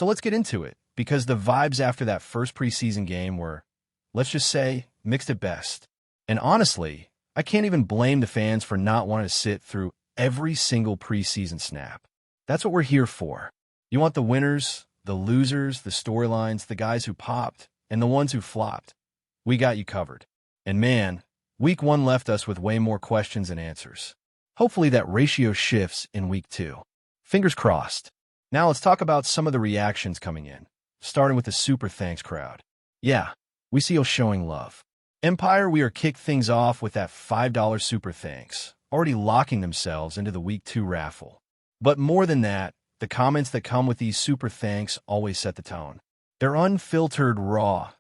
So let's get into it, because the vibes after that first preseason game were, let's just say, mixed at best. And honestly, I can't even blame the fans for not wanting to sit through every single preseason snap. That's what we're here for. You want the winners, the losers, the storylines, the guys who popped, and the ones who flopped. We got you covered. And man, week 1 left us with way more questions than answers. Hopefully that ratio shifts in week 2. Fingers crossed. Now let's talk about some of the reactions coming in, starting with the super thanks crowd. Yeah, we see you showing love. Empire, we are kicked things off with that $5 super thanks, already locking themselves into the week 2 raffle. But more than that, the comments that come with these super thanks always set the tone. They're unfiltered, raw,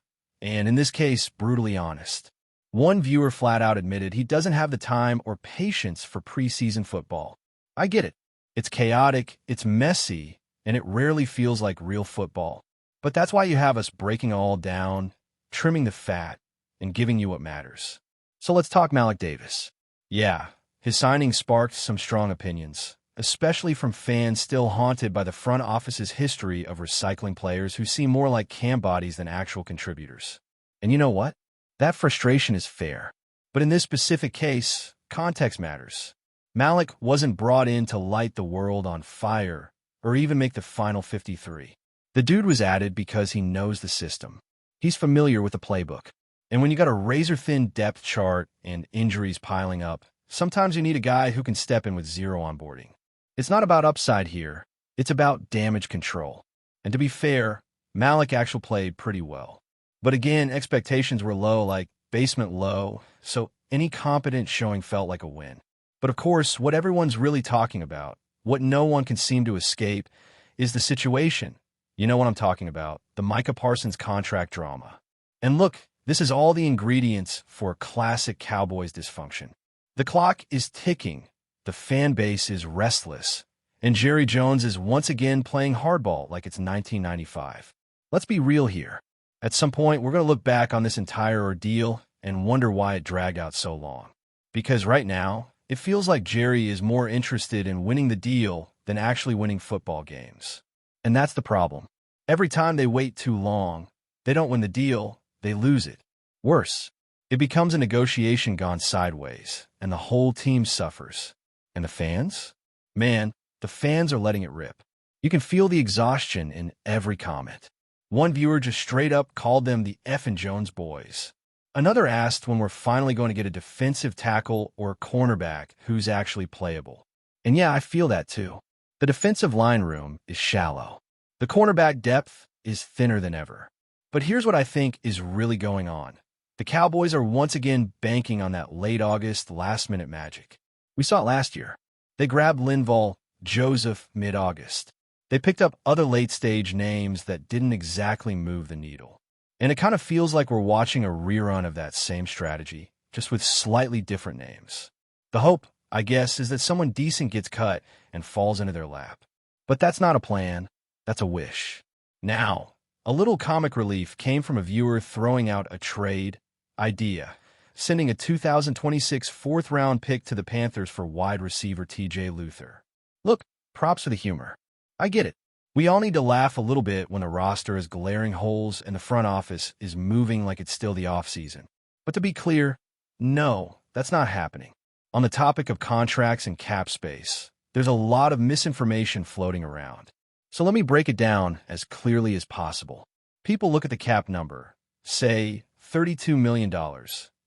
and in this case, brutally honest. One viewer flat out admitted he doesn't have the time or patience for preseason football. I get it. It's chaotic, it's messy, and it rarely feels like real football. But that's why you have us breaking it all down, trimming the fat, and giving you what matters. So let's talk Malik Davis. Yeah, his signing sparked some strong opinions, especially from fans still haunted by the front office's history of recycling players who seem more like cam bodies than actual contributors. And you know what? That frustration is fair. But in this specific case, context matters. Malik wasn't brought in to light the world on fire or even make the final 53. The dude was added because he knows the system. He's familiar with the playbook. And when you got a razor-thin depth chart and injuries piling up, sometimes you need a guy who can step in with zero onboarding. It's not about upside here. It's about damage control. And to be fair, Malik actually played pretty well. But again, expectations were low, like basement low, so any competent showing felt like a win. But of course, what everyone's really talking about, what no one can seem to escape, is the situation. You know what I'm talking about, the Micah Parsons contract drama. And look, this is all the ingredients for classic Cowboys dysfunction. The clock is ticking, the fan base is restless, and Jerry Jones is once again playing hardball like it's 1995. Let's be real here. At some point, we're going to look back on this entire ordeal and wonder why it dragged out so long. Because right now, it feels like Jerry is more interested in winning the deal than actually winning football games. And that's the problem. Every time they wait too long, they don't win the deal, they lose it. Worse, it becomes a negotiation gone sideways, and the whole team suffers. And the fans? Man, the fans are letting it rip. You can feel the exhaustion in every comment. One viewer just straight up called them the effing Jones boys. Another asked when we're finally going to get a defensive tackle or cornerback who's actually playable. And yeah, I feel that too. The defensive line room is shallow. The cornerback depth is thinner than ever. But here's what I think is really going on. The Cowboys are once again banking on that late August, last-minute magic. We saw it last year. They grabbed Linval Joseph mid-August. They picked up other late-stage names that didn't exactly move the needle. And it kind of feels like we're watching a rerun of that same strategy, just with slightly different names. The hope, I guess, is that someone decent gets cut and falls into their lap. But that's not a plan. That's a wish. Now, a little comic relief came from a viewer throwing out a trade idea, sending a 2026 fourth-round pick to the Panthers for wide receiver T.J. Luther. Look, props for the humor. I get it. We all need to laugh a little bit when the roster has glaring holes and the front office is moving like it's still the offseason. But to be clear, no, that's not happening. On the topic of contracts and cap space, there's a lot of misinformation floating around. So let me break it down as clearly as possible. People look at the cap number, say $32 million,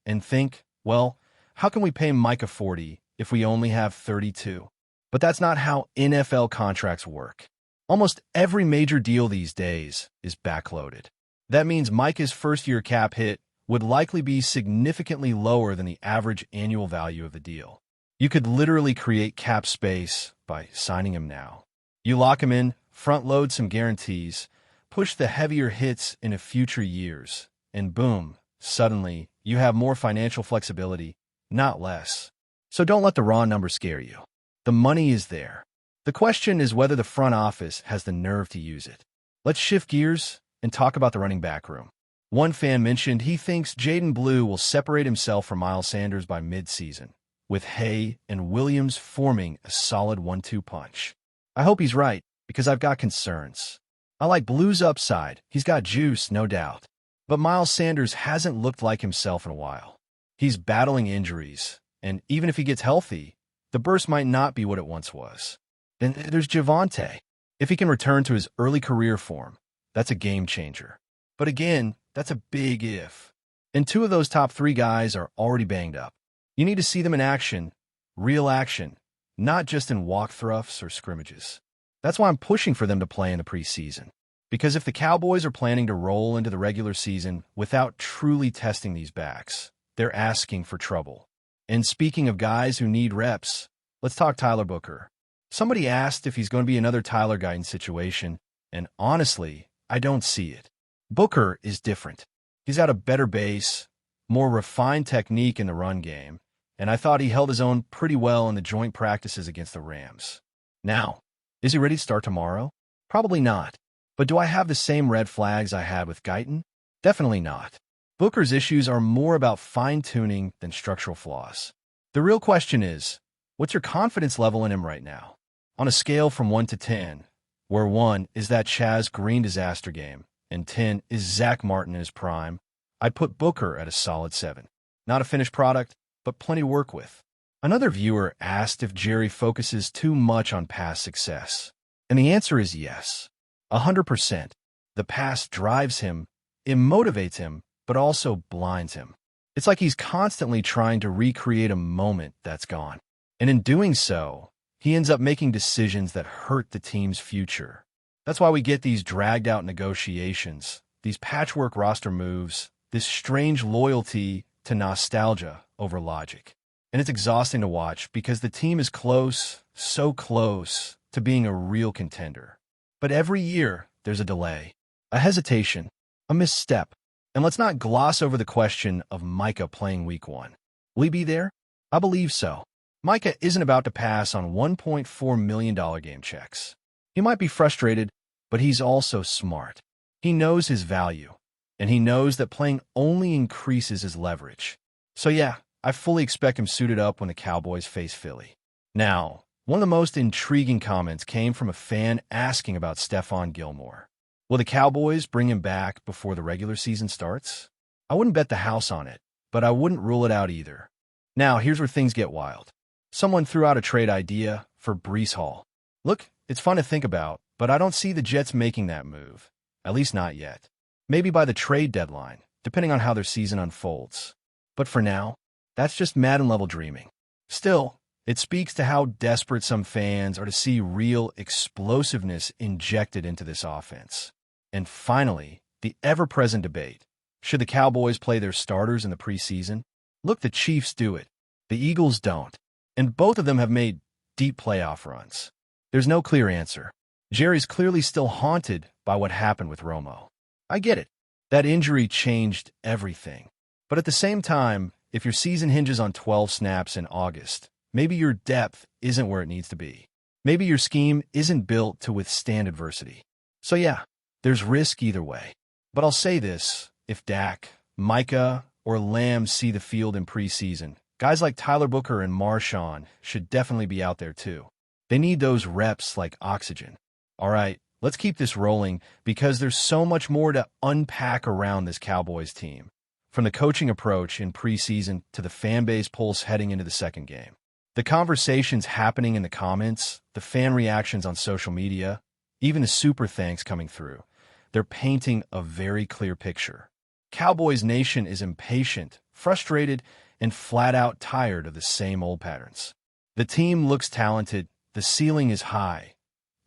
and think, well, how can we pay Micah 40 if we only have 32? But that's not how NFL contracts work. Almost every major deal these days is backloaded. That means Micah's first-year cap hit would likely be significantly lower than the average annual value of the deal. You could literally create cap space by signing him now. You lock him in, front-load some guarantees, push the heavier hits into future years, and boom, suddenly you have more financial flexibility, not less. So don't let the raw number scare you. The money is there. The question is whether the front office has the nerve to use it. Let's shift gears and talk about the running back room. One fan mentioned he thinks Jaden Blue will separate himself from Miles Sanders by mid-season, with Hay and Williams forming a solid 1-2 punch. I hope he's right, because I've got concerns. I like Blue's upside. He's got juice, no doubt. But Miles Sanders hasn't looked like himself in a while. He's battling injuries, and even if he gets healthy, the burst might not be what it once was. Then there's Javonte. If he can return to his early career form, that's a game changer. But again, that's a big if. And two of those top three guys are already banged up. You need to see them in action, real action, not just in walk-throughs or scrimmages. That's why I'm pushing for them to play in the preseason. Because if the Cowboys are planning to roll into the regular season without truly testing these backs, they're asking for trouble. And speaking of guys who need reps, let's talk Tyler Booker. Somebody asked if he's going to be another Tyler Guyton situation, and honestly, I don't see it. Booker is different. He's got a better base, more refined technique in the run game, and I thought he held his own pretty well in the joint practices against the Rams. Now, is he ready to start tomorrow? Probably not. But do I have the same red flags I had with Guyton? Definitely not. Booker's issues are more about fine-tuning than structural flaws. The real question is, what's your confidence level in him right now? On a scale from 1 to 10, where 1 is that Chaz Green disaster game, and 10 is Zach Martin in his prime, I'd put Booker at a solid 7. Not a finished product, but plenty to work with. Another viewer asked if Jerry focuses too much on past success. And the answer is yes. 100%. The past drives him, it motivates him, but also blinds him. It's like he's constantly trying to recreate a moment that's gone. And in doing so, he ends up making decisions that hurt the team's future. That's why we get these dragged-out negotiations, these patchwork roster moves, this strange loyalty to nostalgia over logic. And it's exhausting to watch because the team is close, so close, to being a real contender. But every year, there's a delay, a hesitation, a misstep. And let's not gloss over the question of Micah playing Week 1. Will he be there? I believe so. Micah isn't about to pass on $1.4 million game checks. He might be frustrated, but he's also smart. He knows his value, and he knows that playing only increases his leverage. So yeah, I fully expect him suited up when the Cowboys face Philly. Now, one of the most intriguing comments came from a fan asking about Stephon Gilmore. Will the Cowboys bring him back before the regular season starts? I wouldn't bet the house on it, but I wouldn't rule it out either. Now, here's where things get wild. Someone threw out a trade idea for Breece Hall. Look, it's fun to think about, but I don't see the Jets making that move. At least not yet. Maybe by the trade deadline, depending on how their season unfolds. But for now, that's just Madden-level dreaming. Still, it speaks to how desperate some fans are to see real explosiveness injected into this offense. And finally, the ever-present debate. Should the Cowboys play their starters in the preseason? Look, the Chiefs do it. The Eagles don't. And both of them have made deep playoff runs. There's no clear answer. Jerry's clearly still haunted by what happened with Romo. I get it. That injury changed everything. But at the same time, if your season hinges on 12 snaps in August, maybe your depth isn't where it needs to be. Maybe your scheme isn't built to withstand adversity. So yeah, there's risk either way. But I'll say this, if DAK, Micah, or Lamb see the field in preseason, guys like Tyler Booker and Marshawn should definitely be out there too. They need those reps like oxygen. All right, let's keep this rolling because there's so much more to unpack around this Cowboys team. From the coaching approach in preseason to the fan base pulse heading into the second game. The conversations happening in the comments, the fan reactions on social media, even the super thanks coming through, they're painting a very clear picture. Cowboys Nation is impatient, frustrated, and flat-out tired of the same old patterns. The team looks talented, the ceiling is high,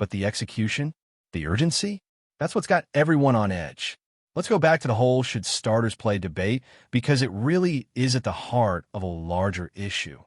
but the execution, the urgency, that's what's got everyone on edge. Let's go back to the whole should starters play debate because it really is at the heart of a larger issue.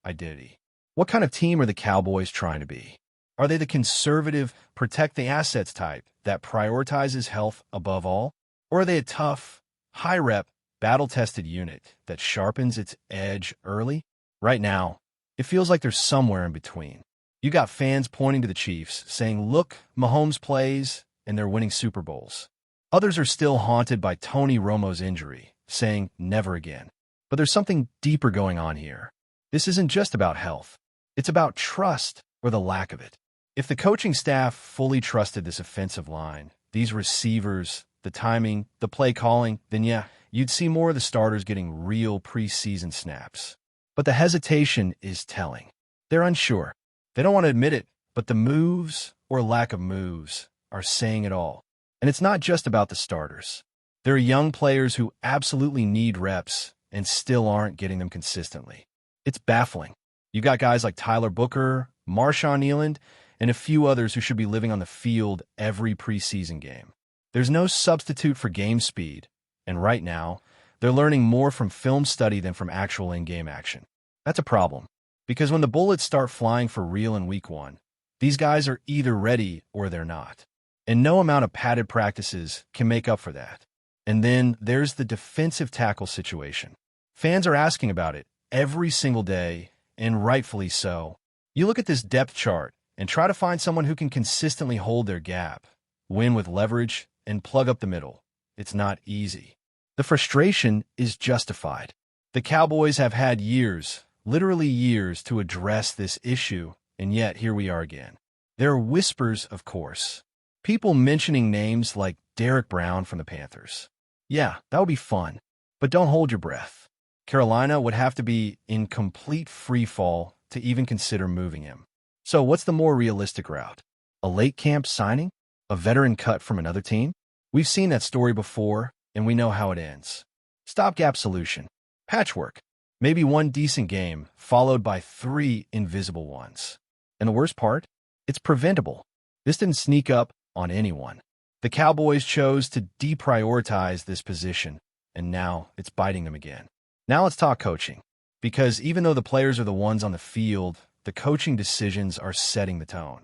Identity. What kind of team are the Cowboys trying to be? Are they the conservative, protect the assets type that prioritizes health above all? Or are they a tough, high-rep, battle-tested unit that sharpens its edge early? Right now, it feels like there's somewhere in between. You got fans pointing to the Chiefs, saying, look, Mahomes plays, and they're winning Super Bowls. Others are still haunted by Tony Romo's injury, saying, never again. But there's something deeper going on here. This isn't just about health. It's about trust, or the lack of it. If the coaching staff fully trusted this offensive line, these receivers, the timing, the play calling, then yeah, you'd see more of the starters getting real preseason snaps. But the hesitation is telling. They're unsure. They don't want to admit it, but the moves or lack of moves are saying it all. And it's not just about the starters. There are young players who absolutely need reps and still aren't getting them consistently. It's baffling. You've got guys like Tyler Booker, Marshawn Eland, and a few others who should be living on the field every preseason game. There's no substitute for game speed, and right now, they're learning more from film study than from actual in-game action. That's a problem, because when the bullets start flying for real in week 1, these guys are either ready or they're not. And no amount of padded practices can make up for that. And then there's the defensive tackle situation. Fans are asking about it every single day, and rightfully so. You look at this depth chart and try to find someone who can consistently hold their gap, win with leverage, and plug up the middle. It's not easy. The frustration is justified. The Cowboys have had years, literally years, to address this issue, and yet here we are again. There are whispers, of course. People mentioning names like Derek Brown from the Panthers. Yeah, that would be fun, but don't hold your breath. Carolina would have to be in complete free fall to even consider moving him. So what's the more realistic route? A late camp signing? A veteran cut from another team? We've seen that story before, and we know how it ends. Stopgap solution. Patchwork. Maybe one decent game, followed by 3 invisible ones. And the worst part? It's preventable. This didn't sneak up on anyone. The Cowboys chose to deprioritize this position, and now it's biting them again. Now let's talk coaching. Because even though the players are the ones on the field, the coaching decisions are setting the tone.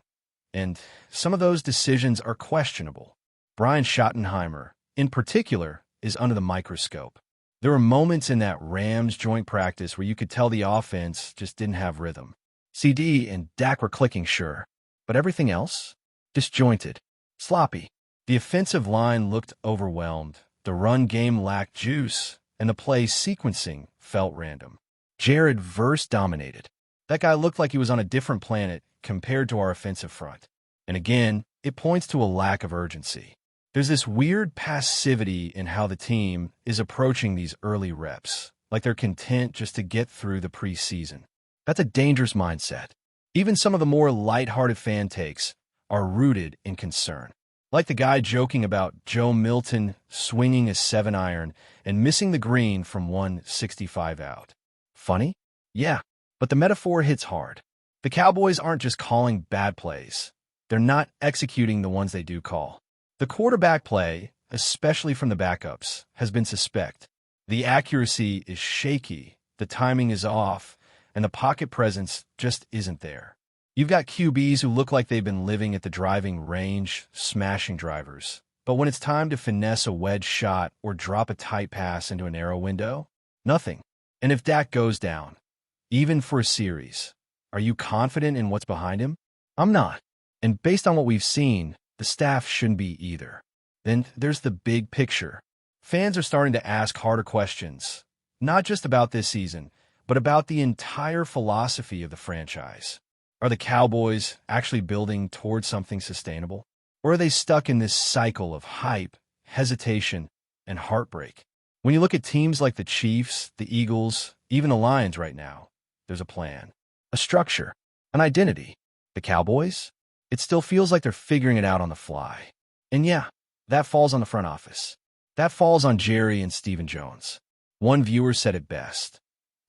And some of those decisions are questionable. Brian Schottenheimer, in particular, is under the microscope. There were moments in that Rams joint practice where you could tell the offense just didn't have rhythm. CEEDEE and DAK were clicking, sure, but everything else? Disjointed, sloppy. The offensive line looked overwhelmed, the run game lacked juice, and the play sequencing felt random. Jared Verse dominated. That guy looked like he was on a different planet compared to our offensive front. And again, it points to a lack of urgency. There's this weird passivity in how the team is approaching these early reps, like they're content just to get through the preseason. That's a dangerous mindset. Even some of the more lighthearted fan takes are rooted in concern. Like the guy joking about Joe Milton swinging a 7-iron and missing the green from 165 out. Funny? Yeah, but the metaphor hits hard. The Cowboys aren't just calling bad plays. They're not executing the ones they do call. The quarterback play, especially from the backups, has been suspect. The accuracy is shaky, the timing is off, and the pocket presence just isn't there. You've got QBs who look like they've been living at the driving range, smashing drivers. But when it's time to finesse a wedge shot or drop a tight pass into a narrow window, nothing. And if DAK goes down, even for a series, are you confident in what's behind him? I'm not. And based on what we've seen, the staff shouldn't be either. Then there's the big picture. Fans are starting to ask harder questions, not just about this season, but about the entire philosophy of the franchise. Are the Cowboys actually building towards something sustainable? Or are they stuck in this cycle of hype, hesitation, and heartbreak? When you look at teams like the Chiefs, the Eagles, even the Lions right now, there's a plan, a structure, an identity. The Cowboys? It still feels like they're figuring it out on the fly. And yeah, that falls on the front office. That falls on Jerry and Stephen Jones. One viewer said it best.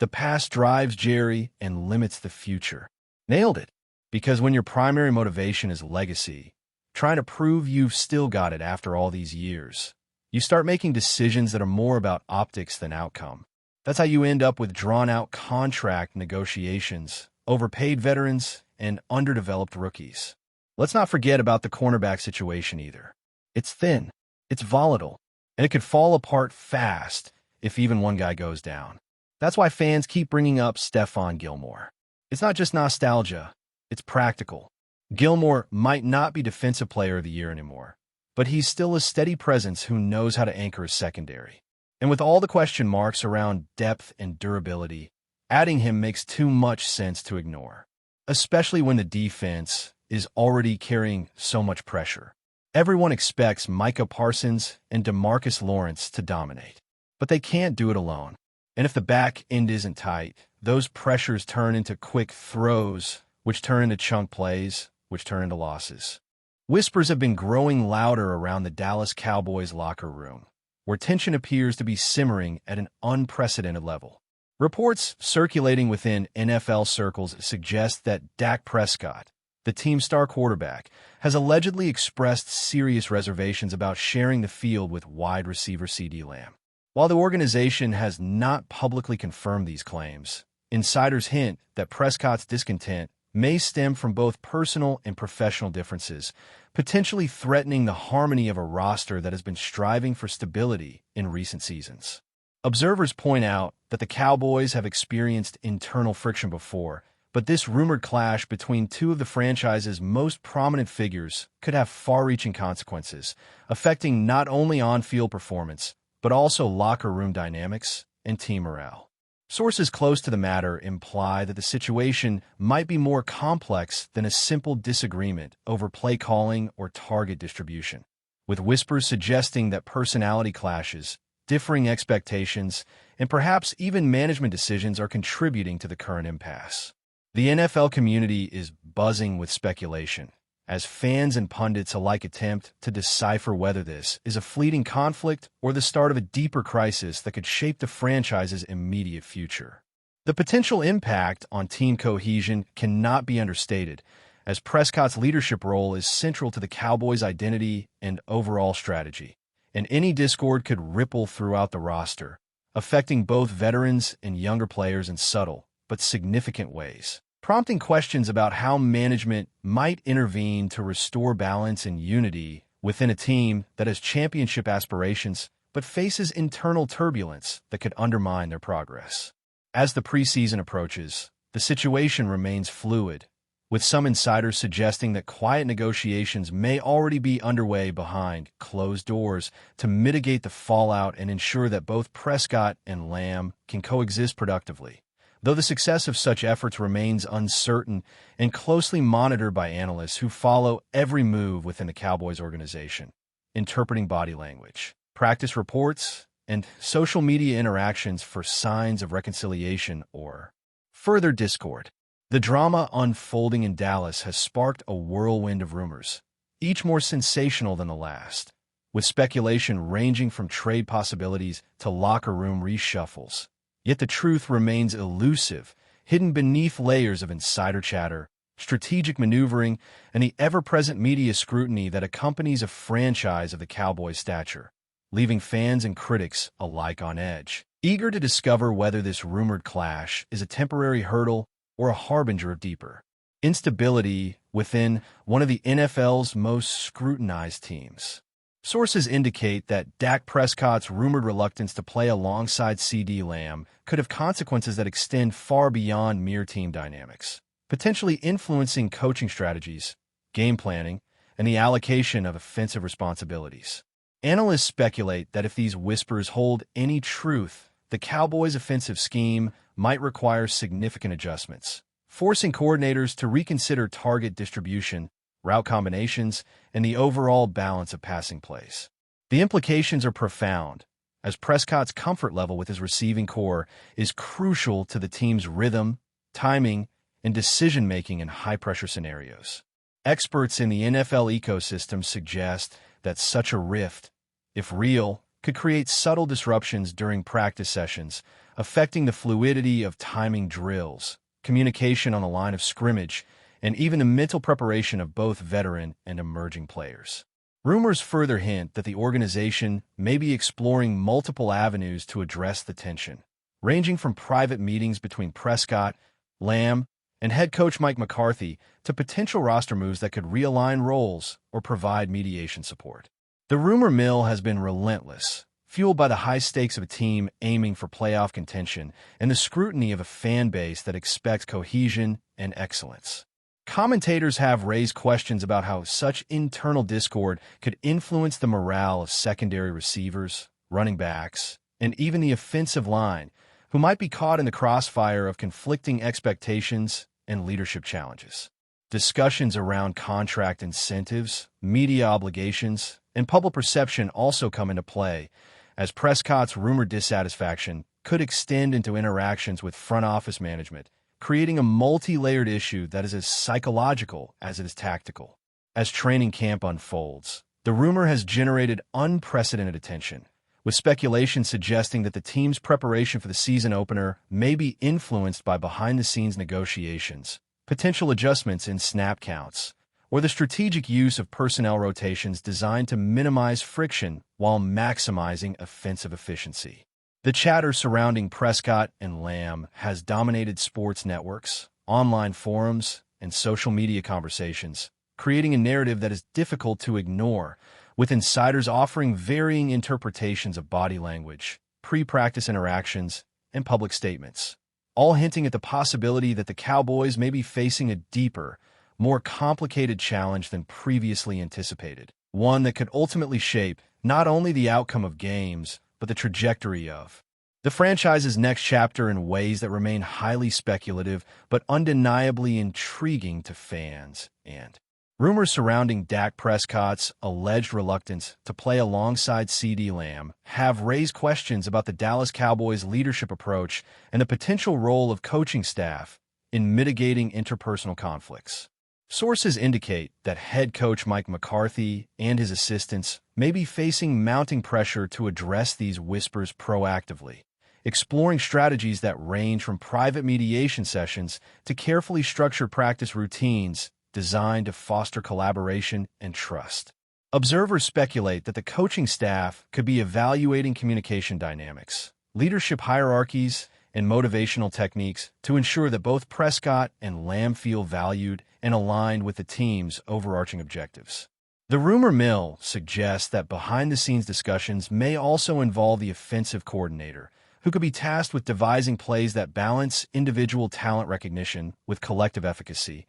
The past drives Jerry and limits the future. Nailed it. Because when your primary motivation is legacy, trying to prove you've still got it after all these years, you start making decisions that are more about optics than outcome. That's how you end up with drawn-out contract negotiations, overpaid veterans, and underdeveloped rookies. Let's not forget about the cornerback situation either. It's thin, it's volatile, and it could fall apart fast if even one guy goes down. That's why fans keep bringing up Stephon Gilmore. It's not just nostalgia, it's practical. Gilmore might not be Defensive Player of the Year anymore, but he's still a steady presence who knows how to anchor a secondary. And with all the question marks around depth and durability, adding him makes too much sense to ignore, especially when the defense is already carrying so much pressure. Everyone expects Micah Parsons and DeMarcus Lawrence to dominate, but they can't do it alone. And if the back end isn't tight, those pressures turn into quick throws, which turn into chunk plays, which turn into losses. Whispers have been growing louder around the Dallas Cowboys locker room, where tension appears to be simmering at an unprecedented level. Reports circulating within NFL circles suggest that Dak Prescott, the team's star quarterback, has allegedly expressed serious reservations about sharing the field with wide receiver CeeDee Lamb. While the organization has not publicly confirmed these claims, insiders hint that Prescott's discontent may stem from both personal and professional differences, potentially threatening the harmony of a roster that has been striving for stability in recent seasons. Observers point out that the Cowboys have experienced internal friction before, but this rumored clash between two of the franchise's most prominent figures could have far-reaching consequences, affecting not only on-field performance, but also locker room dynamics and team morale. Sources close to the matter imply that the situation might be more complex than a simple disagreement over play calling or target distribution, with whispers suggesting that personality clashes, differing expectations, and perhaps even management decisions are contributing to the current impasse. The NFL community is buzzing with speculation, as fans and pundits alike attempt to decipher whether this is a fleeting conflict or the start of a deeper crisis that could shape the franchise's immediate future. The potential impact on team cohesion cannot be understated, as Prescott's leadership role is central to the Cowboys' identity and overall strategy, and any discord could ripple throughout the roster, affecting both veterans and younger players in subtle but significant ways, prompting questions about how management might intervene to restore balance and unity within a team that has championship aspirations but faces internal turbulence that could undermine their progress. As the preseason approaches, the situation remains fluid, with some insiders suggesting that quiet negotiations may already be underway behind closed doors to mitigate the fallout and ensure that both Prescott and Lamb can coexist productively. Though the success of such efforts remains uncertain and closely monitored by analysts who follow every move within the Cowboys organization, interpreting body language, practice reports, and social media interactions for signs of reconciliation or further discord. The drama unfolding in Dallas has sparked a whirlwind of rumors, each more sensational than the last, with speculation ranging from trade possibilities to locker room reshuffles. Yet the truth remains elusive, hidden beneath layers of insider chatter, strategic maneuvering, and the ever-present media scrutiny that accompanies a franchise of the Cowboys' stature, leaving fans and critics alike on edge, eager to discover whether this rumored clash is a temporary hurdle or a harbinger of deeper instability within one of the NFL's most scrutinized teams. Sources indicate that Dak Prescott's rumored reluctance to play alongside CeeDee Lamb could have consequences that extend far beyond mere team dynamics, potentially influencing coaching strategies, game planning, and the allocation of offensive responsibilities. Analysts speculate that if these whispers hold any truth, the Cowboys' offensive scheme might require significant adjustments, forcing coordinators to reconsider target distribution, route combinations, and the overall balance of passing plays. The implications are profound, as Prescott's comfort level with his receiving core is crucial to the team's rhythm, timing, and decision-making in high-pressure scenarios. Experts in the NFL ecosystem suggest that such a rift, if real, could create subtle disruptions during practice sessions, affecting the fluidity of timing drills, communication on the line of scrimmage, and even the mental preparation of both veteran and emerging players. Rumors further hint that the organization may be exploring multiple avenues to address the tension, ranging from private meetings between Prescott, Lamb, and head coach Mike McCarthy to potential roster moves that could realign roles or provide mediation support. The rumor mill has been relentless, fueled by the high stakes of a team aiming for playoff contention and the scrutiny of a fan base that expects cohesion and excellence. Commentators have raised questions about how such internal discord could influence the morale of secondary receivers, running backs, and even the offensive line, who might be caught in the crossfire of conflicting expectations and leadership challenges. Discussions around contract incentives, media obligations, and public perception also come into play, as Prescott's rumored dissatisfaction could extend into interactions with front office management, creating a multi-layered issue that is as psychological as it is tactical. As training camp unfolds, the rumor has generated unprecedented attention, with speculation suggesting that the team's preparation for the season opener may be influenced by behind-the-scenes negotiations, potential adjustments in snap counts, or the strategic use of personnel rotations designed to minimize friction while maximizing offensive efficiency. The chatter surrounding Prescott and Lamb has dominated sports networks, online forums, and social media conversations, creating a narrative that is difficult to ignore, with insiders offering varying interpretations of body language, pre-practice interactions, and public statements, all hinting at the possibility that the Cowboys may be facing a deeper, more complicated challenge than previously anticipated, one that could ultimately shape not only the outcome of games, but the trajectory of the franchise's next chapter in ways that remain highly speculative but undeniably intriguing to fans. And rumors surrounding Dak Prescott's alleged reluctance to play alongside CeeDee Lamb have raised questions about the Dallas Cowboys' leadership approach and the potential role of coaching staff in mitigating interpersonal conflicts. Sources indicate that head coach Mike McCarthy and his assistants may be facing mounting pressure to address these whispers proactively, exploring strategies that range from private mediation sessions to carefully structured practice routines designed to foster collaboration and trust. Observers speculate that the coaching staff could be evaluating communication dynamics, leadership hierarchies, and motivational techniques to ensure that both Prescott and Lamb feel valued and aligned with the team's overarching objectives. The rumor mill suggests that behind-the-scenes discussions may also involve the offensive coordinator, who could be tasked with devising plays that balance individual talent recognition with collective efficacy,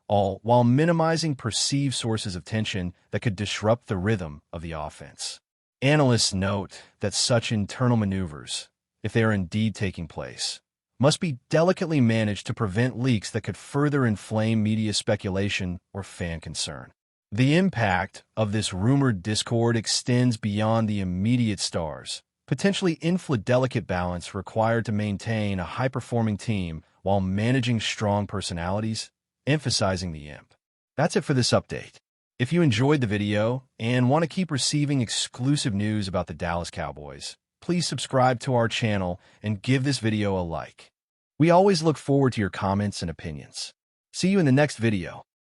all while minimizing perceived sources of tension that could disrupt the rhythm of the offense. Analysts note that such internal maneuvers, if they are indeed taking place, must be delicately managed to prevent leaks that could further inflame media speculation or fan concern. The impact of this rumored discord extends beyond the immediate stars, potentially influencing the delicate balance required to maintain a high-performing team while managing strong personalities, emphasizing the imp. That's it for this update. If you enjoyed the video and want to keep receiving exclusive news about the Dallas Cowboys, please subscribe to our channel and give this video a like. We always look forward to your comments and opinions. See you in the next video.